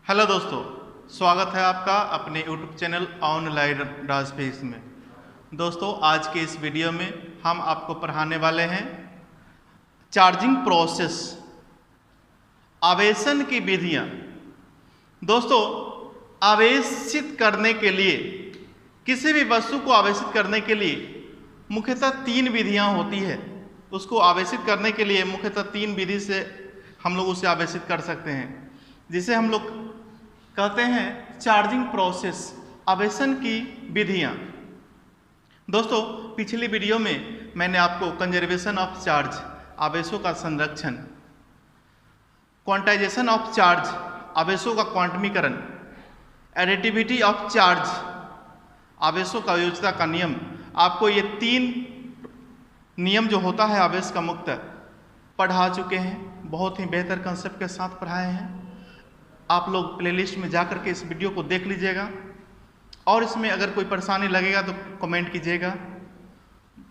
Hello दोस्तों, स्वागत है आपका अपने यूट्यूब चैनल ऑनलाइन राजपेक्स में। दोस्तों, आज के इस वीडियो में हम आपको पढ़ाने वाले हैं चार्जिंग प्रोसेस, आवेशन की विधियां। दोस्तों, आवेशित करने के लिए, किसी भी वस्तु को आवेशित करने के लिए मुख्यतः तीन विधियां होती है। उसको आवेशित करने के लिए मुख्यतः तीन विधि से हम लोग उसे आवेशित कर सकते हैं, जिसे हम लोग कहते हैं चार्जिंग प्रोसेस, आवेशन की विधियां। दोस्तों, पिछली वीडियो में मैंने आपको कंजर्वेशन ऑफ चार्ज, आवेशों का संरक्षण, क्वांटाइजेशन ऑफ चार्ज, आवेशों का क्वांटमीकरण, एडिटिविटी ऑफ चार्ज, आवेशों का योज्यता का नियम, आपको ये तीन नियम जो होता है आवेश का मुक्त, पढ़ा चुके हैं। बहुत ही बेहतर कंसेप्ट के साथ पढ़ाए हैं। आप लोग प्लेलिस्ट में जाकर के इस वीडियो को देख लीजिएगा, और इसमें अगर कोई परेशानी लगेगा तो कमेंट कीजिएगा,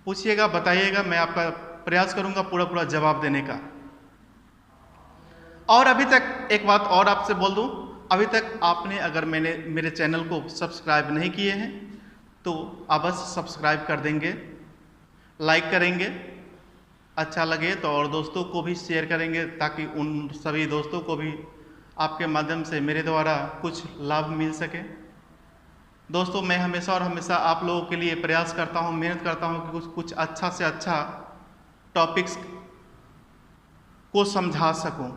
पूछिएगा, बताइएगा। मैं आपका प्रयास करूंगा पूरा जवाब देने का। और अभी तक एक बात और आपसे बोल दूं, अभी तक आपने अगर मेरे चैनल को सब्सक्राइब नहीं किए हैं तो अवश्य सब्सक्राइब कर देंगे, लाइक करेंगे, अच्छा लगे तो और दोस्तों को भी शेयर करेंगे, ताकि उन सभी दोस्तों को भी आपके माध्यम से मेरे द्वारा कुछ लाभ मिल सके। दोस्तों, मैं हमेशा आप लोगों के लिए प्रयास करता हूं, मेहनत करता हूं कि कुछ अच्छा से अच्छा टॉपिक्स को समझा सकूं,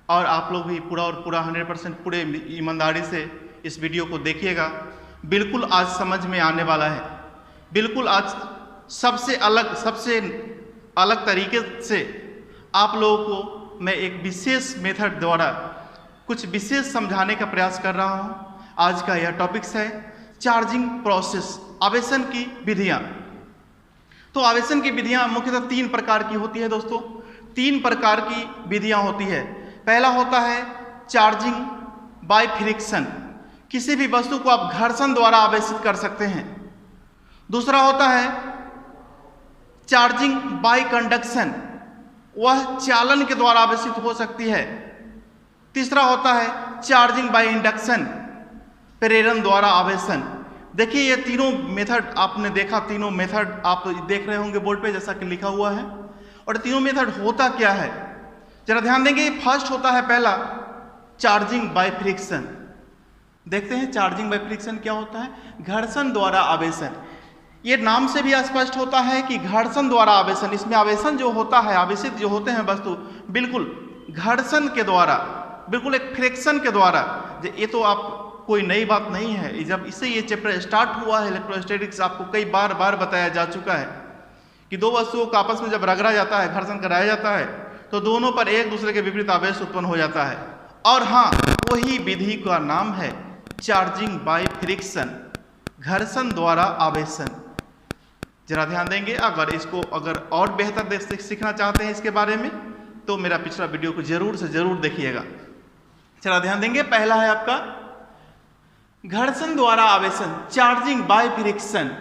और आप लोग भी पूरा 100% पूरे ईमानदारी से इस वीडियो को देखिएगा। बिल्कुल आज समझ में आने वाला है, बिल्कुल आज सबसे अलग तरीके से आप लोगों को मैं एक विशेष मेथड द्वारा कुछ विशेष समझाने का प्रयास कर रहा हूं। आज का यह टॉपिक्स है चार्जिंग प्रोसेस, आवेशन की विधियां। तो आवेशन की विधियां मुख्यतः तीन प्रकार की होती है। दोस्तों, तीन प्रकार की विधियां होती है। पहला होता है चार्जिंग बाय फ्रिक्शन, किसी भी वस्तु को आप घर्षण द्वारा आवेशित कर सकते हैं। दूसरा होता है चार्जिंग बाय कंडक्शन, वह चालन के द्वारा आवेशित हो सकती है। तीसरा होता है चार्जिंग बाय इंडक्शन, प्रेरण द्वारा आवेशन। देखिए, ये तीनों मेथड आपने देखा, तीनों मेथड आप देख रहे होंगे बोर्ड पे जैसा कि लिखा हुआ है। और तीनों मेथड होता क्या है, जरा ध्यान देंगे। फर्स्ट होता है पहला चार्जिंग बाय फ्रिक्शन। देखते हैं चार्जिंग बाय फ्रिक्शन क्या होता है। घर्षण द्वारा आवेशन, ये नाम से भी स्पष्ट होता है कि घर्षण द्वारा आवेशन। इसमें आवेशन जो होता है, आवेशित जो होते हैं वस्तु, बिल्कुल घर्षण के द्वारा, बिल्कुल एक फ्रिक्शन के द्वारा। ये तो आप कोई नई बात नहीं है, जब इससे ये चैप्टर स्टार्ट हुआ है इलेक्ट्रोस्टैटिक्स, आपको कई बार बताया जा चुका है कि दो वस्तुओं को आपस में जब रगड़ा जाता है, घर्षण कराया जाता है, तो दोनों पर एक दूसरे के विपरीत आवेश उत्पन्न हो जाता है। और हाँ, वही विधि का नाम है चार्जिंग बाय फ्रिक्शन, घर्षण द्वारा आवेशन। जरा ध्यान देंगे। अगर और बेहतर सीखना चाहते हैं इसके बारे में, तो मेरा पिछला वीडियो को जरूर से जरूर देखिएगा। जरा ध्यान देंगे। पहला है आपका घर्षण द्वारा आवेशन, चार्जिंग बाय फ्रिक्शन।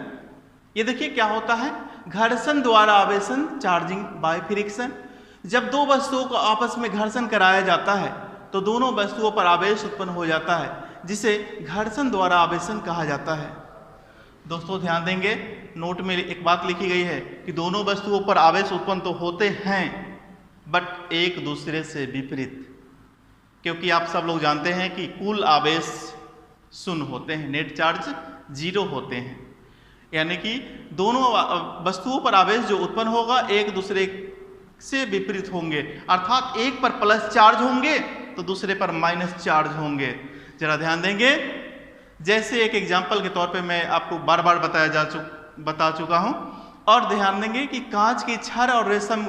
ये देखिए क्या होता है, घर्षण द्वारा आवेशन, चार्जिंग बाय फ्रिक्शन। जब दो वस्तुओं को आपस में घर्षण कराया जाता है तो दोनों वस्तुओं पर आवेश उत्पन्न हो जाता है, जिसे घर्षण द्वारा आवेशन कहा जाता है। दोस्तों, ध्यान देंगे, नोट में एक बात लिखी गई है कि दोनों वस्तुओं पर आवेश उत्पन्न तो होते हैं, बट एक दूसरे से विपरीत। क्योंकि आप सब लोग जानते हैं कि कुल आवेश शून्य होते हैं, नेट चार्ज 0 होते हैं। यानी कि दोनों वस्तुओं पर आवेश जो उत्पन्न होगा एक दूसरे से विपरीत होंगे, अर्थात एक पर प्लस चार्ज होंगे तो दूसरे पर माइनस चार्ज होंगे। जरा ध्यान देंगे। जैसे एक एग्जाम्पल के तौर पे मैं आपको बार बता चुका हूं, और ध्यान देंगे कि कांच की छड़ और रेशम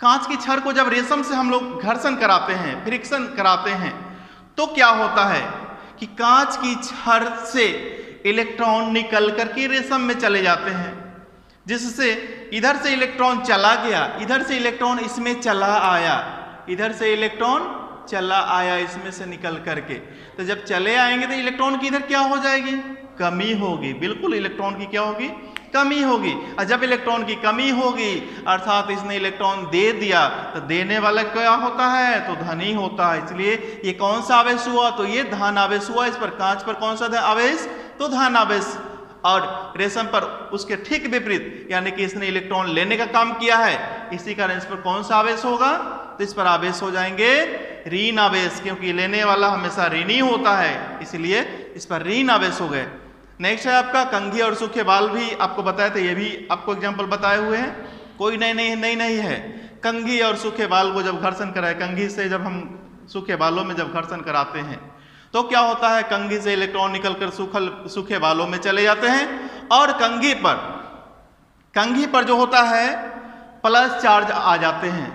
कांच की छड़ को जब रेशम से हम लोग घर्षण कराते हैं, फ्रिक्शन कराते हैं, तो क्या होता है कि कांच की छड़ से इलेक्ट्रॉन निकल करके रेशम में चले जाते हैं, जिससे इधर से इलेक्ट्रॉन चला गया, इधर से इलेक्ट्रॉन इसमें चला आया, इधर से इलेक्ट्रॉन चला आया इसमें से निकल करके। तो जब चले आएंगे तो इलेक्ट्रॉन की इधर क्या हो जाएगी, कमी होगी। बिल्कुल, इलेक्ट्रॉन की क्या होगी, कमी होगी। और जब इलेक्ट्रॉन की कमी होगी अर्थात इसने इलेक्ट्रॉन दे दिया तो देने वाला क्या होता है, तो धन ही होता है। इसलिए ये कौन सा आवेश हुआ, तो ये धन आवेश हुआ। इस पर कांच पर कौन सा आवेश, तो धन आवेश। और रेशम पर उसके ठीक विपरीत यानी कि इसने इलेक्ट्रॉन लेने का काम किया है, इसी कारण इस पर कौन सा आवेश होगा, तो इस पर आवेश हो जाएंगे ऋण आवेश, क्योंकि लेने वाला हमेशा ऋणी होता है, इसलिए इस पर ऋण आवेश हो गए। नेक्स्ट है आपका कंघी और सूखे बाल, भी आपको बताया था, ये भी आपको एग्जाम्पल बताए हुए हैं, कोई नहीं है। कंघी और सूखे बाल को जब घर्षण कराए, कंघी से जब हम सूखे बालों में जब घर्षण कराते हैं तो क्या होता है, कंघी से इलेक्ट्रॉन निकलकर सूखे बालों में चले जाते हैं और कंघी पर जो होता है प्लस चार्ज आ जाते हैं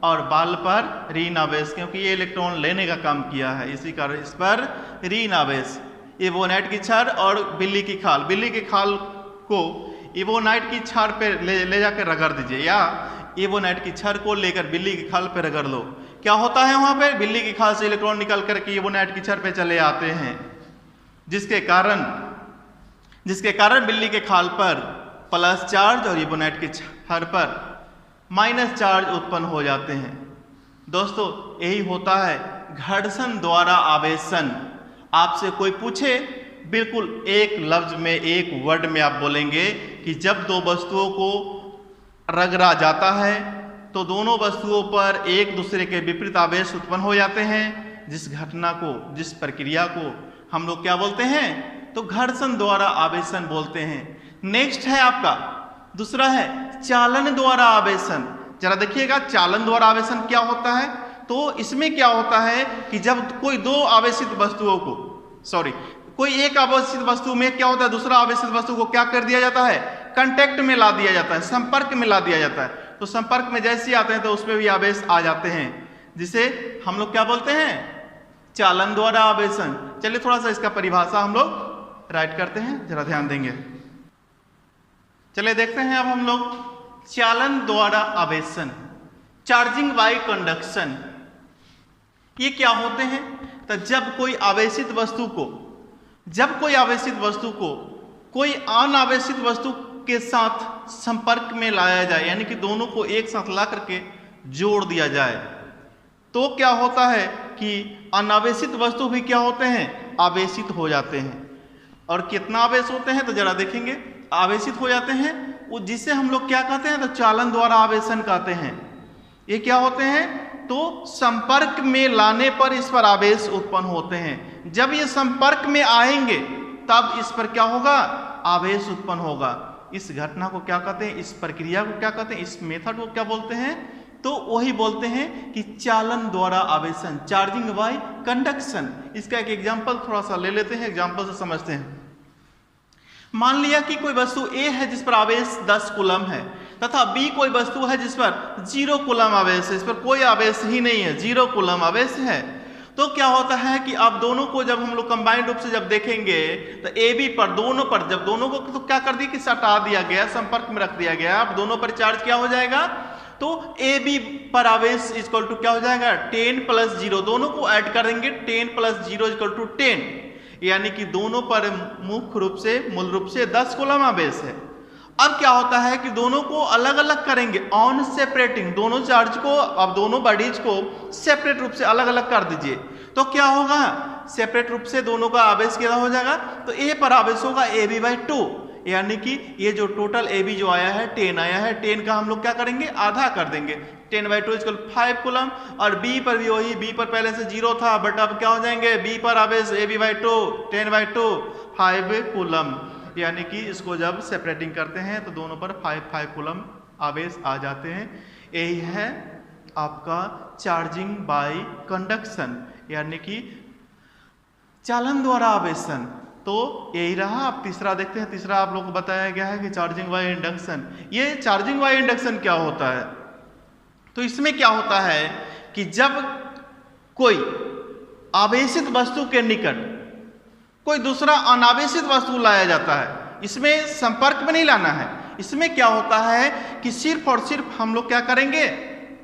और बाल पर ऋण आवेश, क्योंकि ये इलेक्ट्रॉन लेने का काम किया है, इसी कारण इस पर ऋण आवेश। इवोनाइट की छड़ और बिल्ली की खाल, बिल्ली की खाल को इवोनाइट की छड़ पे ले जाकर रगड़ दीजिए, या इवोनाइट की छड़ को लेकर बिल्ली की खाल पे रगड़ लो, क्या होता है वहां पे, बिल्ली की खाल से इलेक्ट्रॉन निकल करके इवोनाइट की छड़ पे चले आते हैं, जिसके कारण बिल्ली के खाल पर प्लस चार्ज और इवोनाइट की छड़ पर माइनस चार्ज उत्पन्न हो जाते हैं। दोस्तों यही होता है घर्षण द्वारा आवेशन। आपसे कोई पूछे, बिल्कुल एक लफ्ज में, एक वर्ड में आप बोलेंगे कि जब दो वस्तुओं को रगड़ा जाता है तो दोनों वस्तुओं पर एक दूसरे के विपरीत आवेश उत्पन्न हो जाते हैं। जिस घटना को, जिस प्रक्रिया को हम लोग क्या बोलते हैं, तो घर्षण द्वारा आवेशन बोलते हैं। नेक्स्ट है आपका दूसरा है चालन द्वारा आवेशन। जरा देखिएगा चालन द्वारा आवेशन क्या होता है। तो इसमें क्या होता है कि जब कोई दो आवेशित वस्तुओं को, कोई एक आवेशित वस्तु में क्या होता है, दूसरा आवेशित वस्तु को क्या कर दिया जाता है, कांटेक्ट में ला दिया जाता है, संपर्क में ला दिया जाता है। तो संपर्क में जैसे आते हैं तो उसमें भी आवेश आ जाते हैं, जिसे हम लोग क्या बोलते हैं, चालन द्वारा आवेशन। चलिए थोड़ा सा इसका परिभाषा हम लोग राइट करते हैं, जरा ध्यान देंगे। चलिए देखते हैं अब हम लोग चालन द्वारा आवेशन, चार्जिंग बाय कंडक्शन। ये क्या होते हैं, तो जब कोई आवेशित वस्तु को कोई अनावेशित वस्तु के साथ संपर्क में लाया जाए, यानी कि दोनों को एक साथ ला करके जोड़ दिया जाए, तो क्या होता है कि अनावेशित वस्तु भी क्या होते हैं, आवेशित हो जाते हैं। और कितना आवेश होते हैं, तो जरा देखेंगे, आवेशित हो जाते हैं, जिसे हम लोग क्या कहते हैं, तो चालन द्वारा आवेशन कहते हैं। ये क्या होते हैं, तो संपर्क में लाने पर इस पर आवेश उत्पन्न होते हैं। जब ये संपर्क में आएंगे तब इस पर क्या होगा, आवेश उत्पन्न होगा। इस घटना को क्या कहते हैं, इस प्रक्रिया को क्या कहते हैं, इस मेथड को क्या बोलते हैं, तो वही बोलते हैं कि चालन द्वारा आवेशन, चार्जिंग बाय कंडक्शन। इसका एक एग्जांपल थोड़ा सा ले लेते हैं, एग्जांपल से समझते हैं। मान लिया कि कोई वस्तु A है जिस पर आवेश 10 कूलम है, तथा B कोई वस्तु है जिस पर 0 कूलम आवेश है, इस पर कोई आवेश ही नहीं है, 0 कूलम आवेश है। तो क्या होता है कि आप दोनों को जब हम लोग कंबाइंड रूप से जब देखेंगे तो AB पर, दोनों पर, जब दोनों को तो क्या कर दिया कि सटा दिया गया, संपर्क में रख दिया गया, अब दोनों पर चार्ज क्या हो जाएगा, तो AB पर आवेश इक्वल टू क्या हो जाएगा, 10 + 0, दोनों को ऐड कर देंगे, 10 + 0 इक्वल टू 10, यानी कि दोनों पर मूल रूप से 10 कूलम आवेश है। अब क्या होता है कि दोनों को अलग अलग करेंगे, ऑन सेपरेटिंग, दोनों चार्ज को, अब दोनों बॉडीज को सेपरेट रूप से अलग अलग कर दीजिए, तो क्या होगा, सेपरेट रूप से दोनों का आवेश क्या हो जाएगा, तो A पर आवेश होगा AB/2, यानी कि ये जो टोटल AB जो आया है 10 आया है, 10 का हम लोग क्या करेंगे, आधा कर देंगे, 10/2 इक्वल 5 कूलम। और B पर भी वही, B पर पहले से 0 था, बट अब क्या हो जाएंगे, B पर आवेश AB/2, 10/2 5 कूलम, यानी कि इसको जब सेपरेटिंग करते हैं तो दोनों पर 5 कूलम आवेश आ जाते हैं। यही है आपका चार्जिंग बाय कंडक्शन, यानी कि चालन द्वारा आवेशन। तो यही रहा। अब तीसरा देखते हैं, तीसरा आप लोग को बताया गया है कि चार्जिंग बाय इंडक्शन। ये चार्जिंग बाय इंडक्शन क्या होता है, तो इसमें क्या होता है कि जब कोई आवेशित वस्तु के निकट कोई दूसरा अनावेशित वस्तु लाया जाता है, इसमें संपर्क में नहीं लाना है, इसमें क्या होता है कि सिर्फ और सिर्फ हम लोग क्या करेंगे,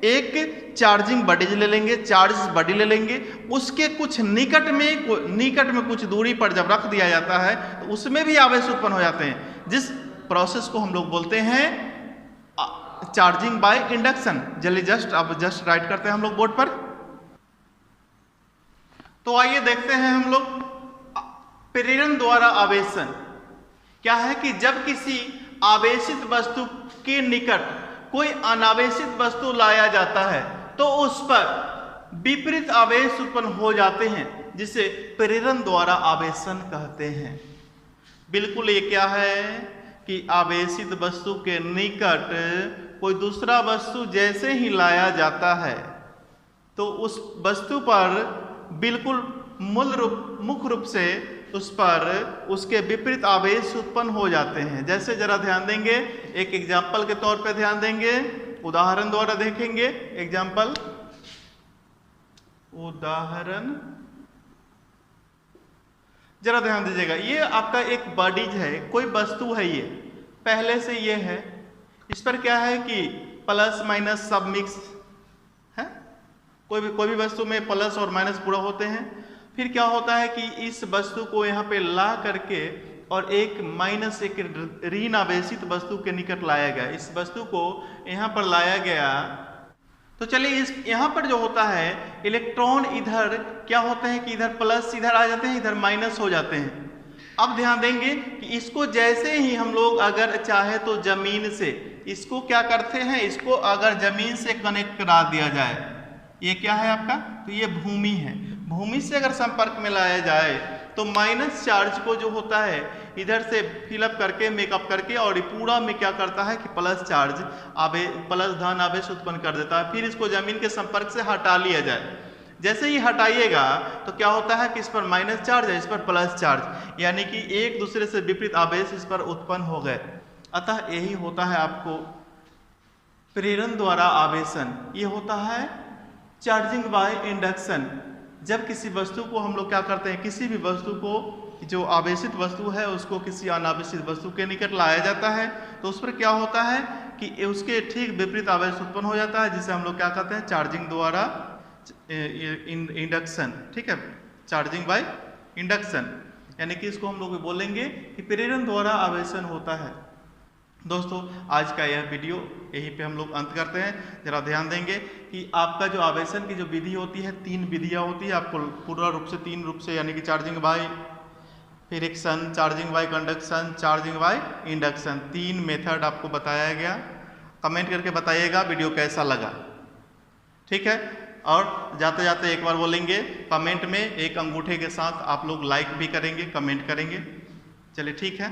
एक चार्जिंग बॉडी ले लेंगे, चार्ज बॉडी ले लेंगे, उसके कुछ निकट में कुछ दूरी पर जब रख दिया जाता है तो उसमें भी आवेश उत्पन्न हो जाते हैं। जिस प्रोसेस को हम लोग बोलते हैं चार्जिंग बाय इंडक्शन। जल्दी अब जस्ट राइट करते हैं हम लोग बोर्ड पर। तो आइए देखते हैं हम लोग प्रेरण द्वारा आवेशन क्या है कि जब किसी आवेशित वस्तु के निकट कोई अनावेशित वस्तु लाया जाता है तो उस पर विपरीत आवेश उत्पन्न हो जाते हैं, जिसे प्रेरण द्वारा आवेशन कहते हैं। बिल्कुल ये क्या है कि आवेशित वस्तु के निकट कोई दूसरा वस्तु जैसे ही लाया जाता है तो उस वस्तु पर बिल्कुल मुख्य रूप से उस पर उसके विपरीत आवेश उत्पन्न हो जाते हैं। जैसे जरा ध्यान देंगे, एक एग्जाम्पल के तौर पे ध्यान देंगे, उदाहरण द्वारा देखेंगे। एग्जाम्पल, उदाहरण जरा ध्यान दीजिएगा। ये आपका एक बॉडीज है, कोई वस्तु है, ये पहले से ये है, इस पर क्या है कि प्लस माइनस सब मिक्स है। कोई भी वस्तु में प्लस और माइनस पूरा होते हैं। फिर क्या होता है कि इस वस्तु को यहाँ पे ला करके और एक माइनस एक ऋण आवेशित वस्तु के निकट लाया गया। इस वस्तु को यहाँ पर लाया गया तो चलिए इस यहाँ पर जो होता है इलेक्ट्रॉन इधर क्या होते हैं कि इधर प्लस इधर आ जाते हैं, इधर माइनस हो जाते हैं। अब ध्यान देंगे कि इसको जैसे ही हम लोग अगर चाहे तो जमीन से इसको क्या करते हैं, इसको अगर जमीन से कनेक्ट करा दिया जाए, ये क्या है आपका, तो ये भूमि है। भूमि से अगर संपर्क में लाया जाए तो माइनस चार्ज को जो होता है इधर से फिलअप करके मेकअप करके और पूरा में क्या करता है कि प्लस चार्ज प्लस धन आवेश उत्पन्न कर देता है। फिर इसको जमीन के संपर्क से हटा लिया जाए। जैसे ही हटाइएगा तो क्या होता है कि इस पर माइनस चार्ज है, इस पर प्लस चार्ज, यानी कि एक दूसरे से विपरीत आवेश इस पर उत्पन्न हो गए। अतः यही होता है आपको प्रेरण द्वारा आवेशन। ये होता है चार्जिंग बाय इंडक्शन। जब किसी वस्तु को हम लोग क्या करते हैं, किसी भी वस्तु को जो आवेशित वस्तु है उसको किसी अनावेशित वस्तु के निकट लाया जाता है तो उस पर क्या होता है कि उसके ठीक विपरीत आवेश उत्पन्न हो जाता है, जिसे हम लोग क्या कहते हैं चार्जिंग द्वारा इंडक्शन। ठीक है, चार्जिंग बाय इंडक्शन, यानी कि इसको हम लोग बोलेंगे कि प्रेरण द्वारा आवेशन होता है। दोस्तों आज का यह वीडियो यहीं पे हम लोग अंत करते हैं। जरा ध्यान देंगे कि आपका जो आवेशन की जो विधि होती है, 3 विधियां होती है। आपको पूरा रूप से 3 रूप से, यानी कि charging by friction, charging by conduction, charging by induction, 3 method आपको बताया गया। कमेंट करके बताइएगा वीडियो कैसा लगा। ठीक है, और जाते जाते एक बार बोलेंगे कमेंट में एक अंगूठे के साथ आप लोग लाइक भी करेंगे, कमेंट करेंगे। चलिए ठीक है।